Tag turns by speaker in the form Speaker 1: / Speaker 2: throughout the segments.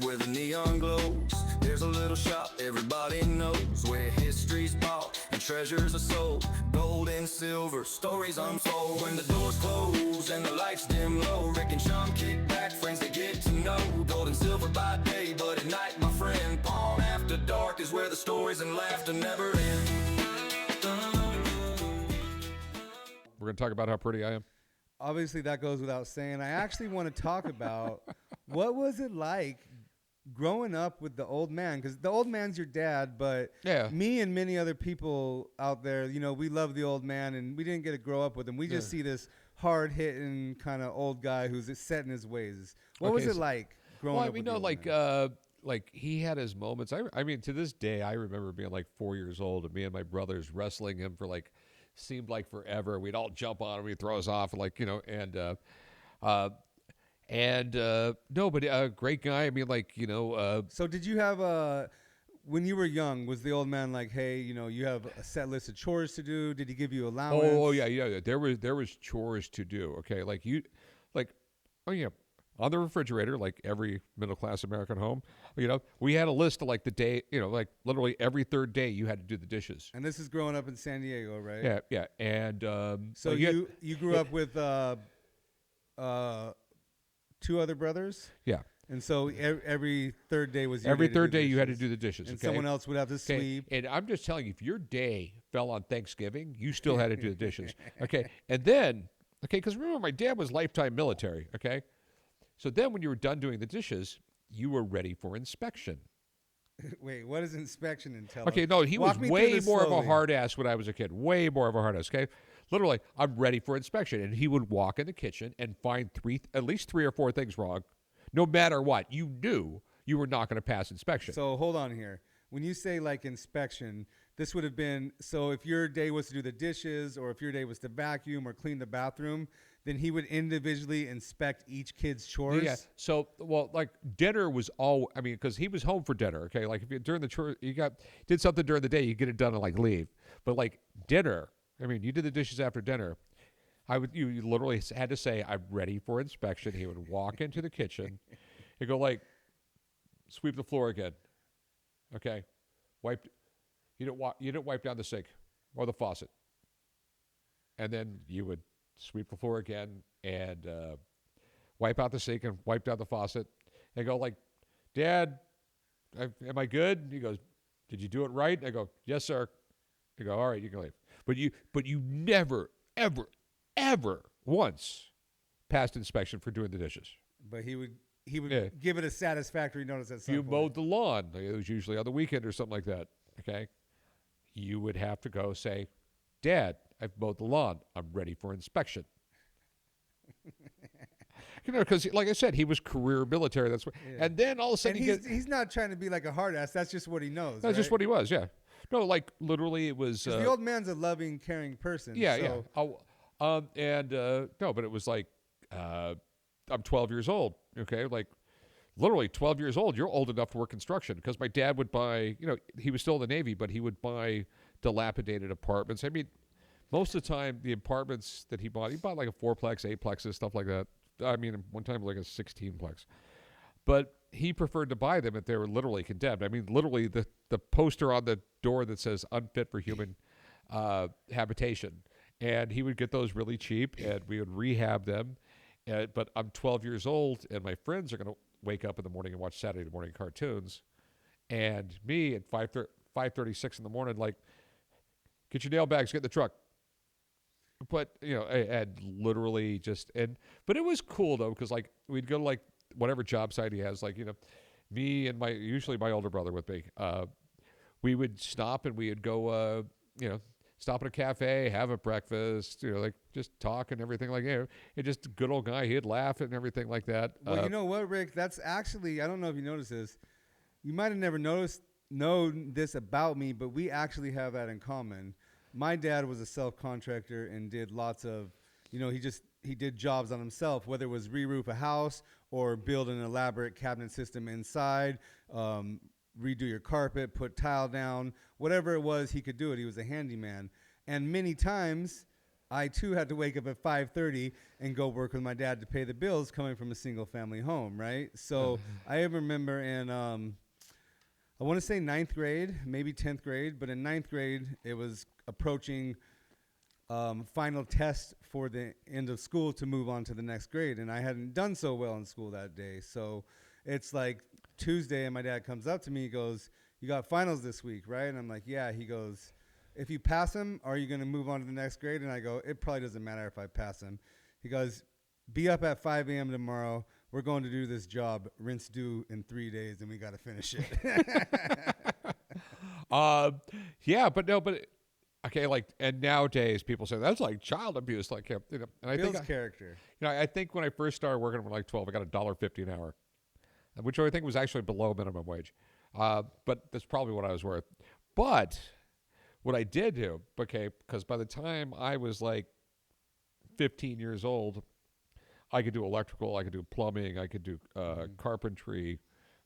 Speaker 1: where the neon glows. There's a little shop everybody knows, where history's bought and treasures are sold. Gold and silver, stories unfold. When the doors close and the lights dim low, Rick and Chum kick back, friends they get to know. Gold and silver by day, but at night, my friend, Palm After Dark is where the stories and laughter never end.
Speaker 2: We're going to talk about how pretty I am.
Speaker 3: Obviously, that goes without saying. I actually want to talk about what was it like growing up with the old man? Because the old man's your dad, but
Speaker 2: Yeah.
Speaker 3: me and many other people out there, you know, we love the old man, and we didn't get to grow up with him. We just see this hard-hitting kind of old guy who's set in his ways. What was it like growing up with the old man?
Speaker 2: Like he had his moments. I mean, to this day, I remember being like 4 years old and me and my brothers wrestling him for like, seemed like forever. We'd all jump on him, he'd throw us off, like, you know, no, but a great guy. I mean, like, you know.
Speaker 3: So did you have when you were young, was the old man like, hey, you know, you have a set list of chores to do? Did he give you allowance?
Speaker 2: Oh yeah. There was chores to do. Okay, oh yeah, on the refrigerator, like every middle class American home, you know, we had a list of like the day, you know, like literally every third day you had to do the dishes.
Speaker 3: And this is growing up in San Diego, right?
Speaker 2: Yeah, and
Speaker 3: so you grew up with 2 other brothers?
Speaker 2: Yeah.
Speaker 3: And so every third day was your
Speaker 2: every
Speaker 3: day to
Speaker 2: third
Speaker 3: do
Speaker 2: day you had to
Speaker 3: dishes.
Speaker 2: do the dishes.
Speaker 3: And
Speaker 2: okay?
Speaker 3: someone else would have to sweep.
Speaker 2: And I'm just telling you, if your day fell on Thanksgiving, you still had to do the dishes. Okay, and then because remember my dad was lifetime military. Okay, so then when you were done doing the dishes, you were ready for inspection.
Speaker 3: Wait, what does inspection entail?
Speaker 2: Okay, no, he was
Speaker 3: Walk me
Speaker 2: way
Speaker 3: through this
Speaker 2: more of a
Speaker 3: slowly.
Speaker 2: hard ass when I was a kid. Way more of a hard ass. Okay, literally, I'm ready for inspection, and he would walk in the kitchen and find at least 3 or 4 things wrong, no matter what. You knew you were not going to pass inspection.
Speaker 3: So hold on here. When you say like inspection, this would have been, so if your day was to do the dishes, or if your day was to vacuum or clean the bathroom, then he would individually inspect each kid's chores.
Speaker 2: Yeah. So, well, like dinner was all. I mean, because he was home for dinner. Okay, like if you during the chore, did something during the day, you get it done and like leave. But like dinner, I mean, you did the dishes after dinner. You literally had to say, "I'm ready for inspection." He would walk into the kitchen, and go like, "Sweep the floor again." Okay, wipe. You didn't wipe down the sink or the faucet, and then you would sweep the floor again and wipe out the sink and wipe down the faucet and go like, "Dad, am I good?" He goes, "Did you do it right?" I go, "Yes, sir." I go, "All right, you can leave." But you never, ever once passed inspection for doing the dishes.
Speaker 3: But he would give it a satisfactory notice at some
Speaker 2: You
Speaker 3: point.
Speaker 2: mowed the lawn. It was usually on the weekend or something like that. Okay, you would have to go say, "Dad, I've mowed the lawn. I'm ready for inspection." You know, because like I said, he was career military. That's what. Yeah. And then all of a sudden,
Speaker 3: and he's not trying to be like a hard ass. That's just what he knows.
Speaker 2: That's
Speaker 3: right?
Speaker 2: just what he was. Yeah. No, like literally, it was.
Speaker 3: The old man's a loving, caring person.
Speaker 2: Yeah,
Speaker 3: so.
Speaker 2: yeah. No, but it was like, I'm 12 years old. Okay, like literally 12 years old. You're old enough to work construction, because my dad would buy. You know, he was still in the Navy, but he would buy dilapidated apartments. I mean, most of the time, the apartments that he bought like a 4-plex, 8-plexes, stuff like that. I mean, one time like a 16-plex. But he preferred to buy them if they were literally condemned. I mean, literally the poster on the door that says unfit for human habitation. And he would get those really cheap, and we would rehab them. But I'm 12 years old, and my friends are going to wake up in the morning and watch Saturday morning cartoons. And me at 5:36 in the morning, like, "Get your nail bags, get in the truck." But, you know, I had literally but it was cool, though, because, like, we'd go to, like, whatever job site he has. Like, you know, me and usually my older brother with me, we would stop and we would go, you know, stop at a cafe, have a breakfast, you know, like, just talk and everything like that. You know, and just a good old guy. He'd laugh and everything like that.
Speaker 3: Well, you know what, Rick? That's actually, I don't know if you noticed this. You might have never known this about me, but we actually have that in common. My dad was a self-contractor and did lots of, you know, he did jobs on himself, whether it was re-roof a house or build an elaborate cabinet system inside, redo your carpet, put tile down, whatever it was, he could do it. He was a handyman. And many times I too had to wake up at 5:30 and go work with my dad to pay the bills coming from a single family home, right? So I remember in I want to say 9th grade, maybe 10th grade, but in 9th grade it was approaching final test for the end of school to move on to the next grade, and I hadn't done so well in school that day. So it's like Tuesday, and my dad comes up to me, he goes, "You got finals this week, right?" And I'm like, "Yeah." He goes, "If you pass them, are you going to move on to the next grade?" And I go, "It probably doesn't matter if I pass them." He goes, "Be up at 5 a.m. tomorrow. We're going to do this job. Rinse due in 3 days, and we got to finish it."
Speaker 2: Yeah, but no, but okay, like, and nowadays people say that's like child abuse, like, you know, and I
Speaker 3: Bill's
Speaker 2: think,
Speaker 3: character.
Speaker 2: you know, I think when I first started working when like 12, I got $1.50 an hour, which I think was actually below minimum wage, but that's probably what I was worth. But what I did do, okay, because by the time I was like 15 years old, I could do electrical, I could do plumbing, I could do carpentry.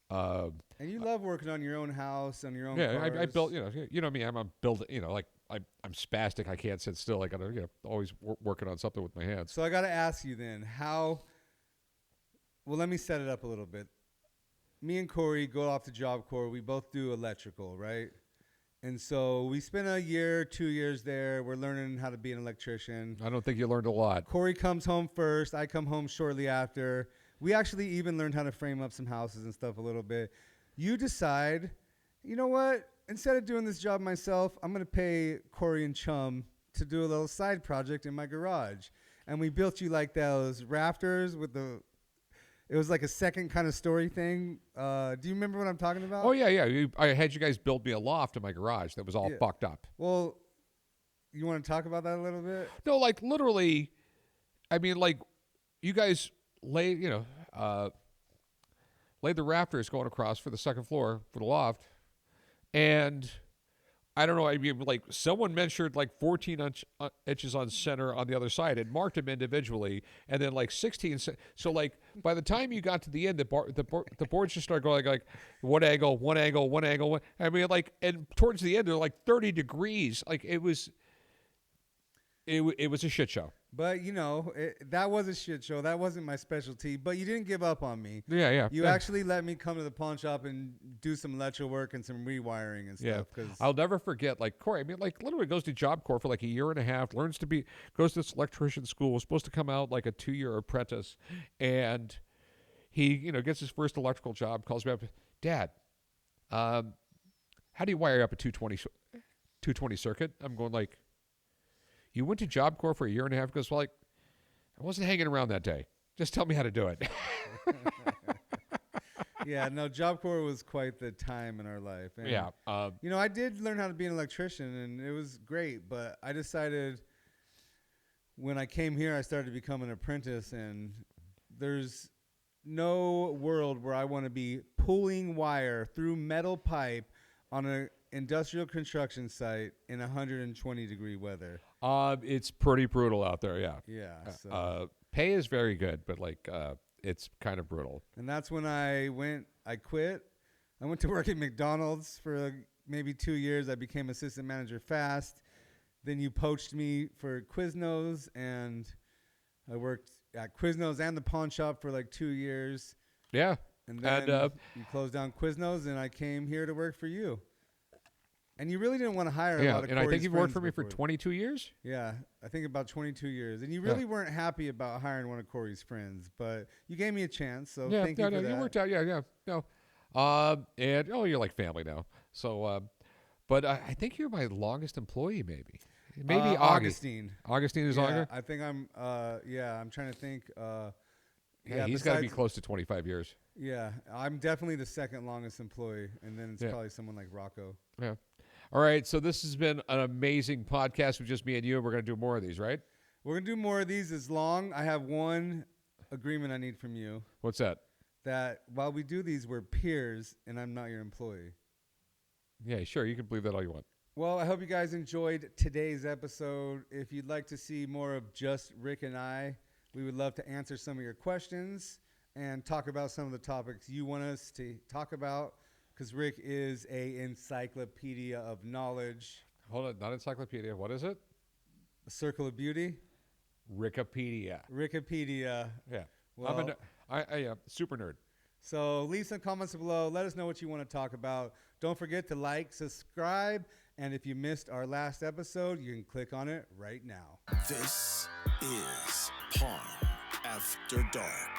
Speaker 3: And you love working on your own house, on your own
Speaker 2: Yeah,
Speaker 3: cars.
Speaker 2: I built, you know me, I'm a build, you know, like I'm spastic. I can't sit still. I got to, always working on something with my hands.
Speaker 3: So I got to ask you then, well, let me set it up a little bit. Me and Corey go off to JobCore. We both do electrical, right? And so we spent a year, 2 years there. We're learning how to be an electrician.
Speaker 2: I don't think you learned a lot.
Speaker 3: Corey comes home first. I come home shortly after. We actually even learned how to frame up some houses and stuff a little bit. You decide, you know what? Instead of doing this job myself, I'm going to pay Corey and Chum to do a little side project in my garage. And we built you like those rafters with it was like a second kind of story thing. Do you remember what I'm talking about?
Speaker 2: Oh, yeah. I had you guys build me a loft in my garage that was all fucked up.
Speaker 3: Well, you want to talk about that a little bit?
Speaker 2: No, like literally, I mean, like you guys laid the rafters going across for the second floor for the loft. And I don't know, I mean, like someone measured like 14 inches on center on the other side and marked them individually, and then like 16. So like by the time you got to the end, the boards just started going like one angle. I mean, like, and towards the end they're like 30 degrees. Like it was a shit show.
Speaker 3: But, that was a shit show. That wasn't my specialty. But you didn't give up on me.
Speaker 2: Yeah.
Speaker 3: You actually let me come to the pawn shop and do some electrical work and some rewiring and stuff.
Speaker 2: Yeah. I'll never forget, like, Corey, I mean, like, literally goes to JobCore for like a year and a half, goes to this electrician school, was supposed to come out like a 2-year apprentice. And he, gets his first electrical job, calls me up, "Dad, how do you wire up a 220 circuit?" I'm going like, "You went to JobCore for a year and a half?" Because, well, like, I wasn't hanging around that day. Just tell me how to do it.
Speaker 3: Yeah, no, JobCore was quite the time in our life. And,
Speaker 2: Yeah.
Speaker 3: I did learn how to be an electrician, and it was great. But I decided when I came here, I started to become an apprentice, and there's no world where I want to be pulling wire through metal pipe on an industrial construction site in 120-degree weather.
Speaker 2: It's pretty brutal out there, yeah.
Speaker 3: Yeah. So.
Speaker 2: Pay is very good, but like it's kind of brutal.
Speaker 3: And that's when I quit. I went to work at McDonald's for maybe 2 years. I became assistant manager fast. Then you poached me for Quiznos, and I worked at Quiznos and the pawn shop for like 2 years.
Speaker 2: Yeah.
Speaker 3: And then you closed down Quiznos, and I came here to work for you. And you really didn't want to hire a lot of Corey's
Speaker 2: I think you've worked for me
Speaker 3: before.
Speaker 2: for 22 years?
Speaker 3: Yeah, I think about 22 years. And you really weren't happy about hiring one of Corey's friends, but you gave me a chance, so thank you for that.
Speaker 2: You worked out, yeah. No. And, you're like family now. So, but I think you're my longest employee, maybe. Maybe
Speaker 3: Augustine.
Speaker 2: Augustine is longer?
Speaker 3: I think I'm trying to think.
Speaker 2: He's got to be close to 25 years.
Speaker 3: Yeah, I'm definitely the second longest employee, and then it's probably someone like Rocco.
Speaker 2: Yeah. All right, so this has been an amazing podcast with just me and you, and we're going to do more of these, right?
Speaker 3: We're going to do more of these as long. I have one agreement I need from you.
Speaker 2: What's that?
Speaker 3: That while we do these, we're peers, and I'm not your employee.
Speaker 2: Yeah, sure. You can believe that all you want.
Speaker 3: Well, I hope you guys enjoyed today's episode. If you'd like to see more of just Rick and I, we would love to answer some of your questions and talk about some of the topics you want us to talk about. Because Rick is an encyclopedia of knowledge.
Speaker 2: Hold on, not encyclopedia. What is it?
Speaker 3: A Circle of Beauty.
Speaker 2: Wikipedia.
Speaker 3: Wikipedia.
Speaker 2: Yeah.
Speaker 3: Well,
Speaker 2: I am super nerd.
Speaker 3: So leave some comments below. Let us know what you want to talk about. Don't forget to like, subscribe, and if you missed our last episode, you can click on it right now.
Speaker 4: This is Pawn After Dark.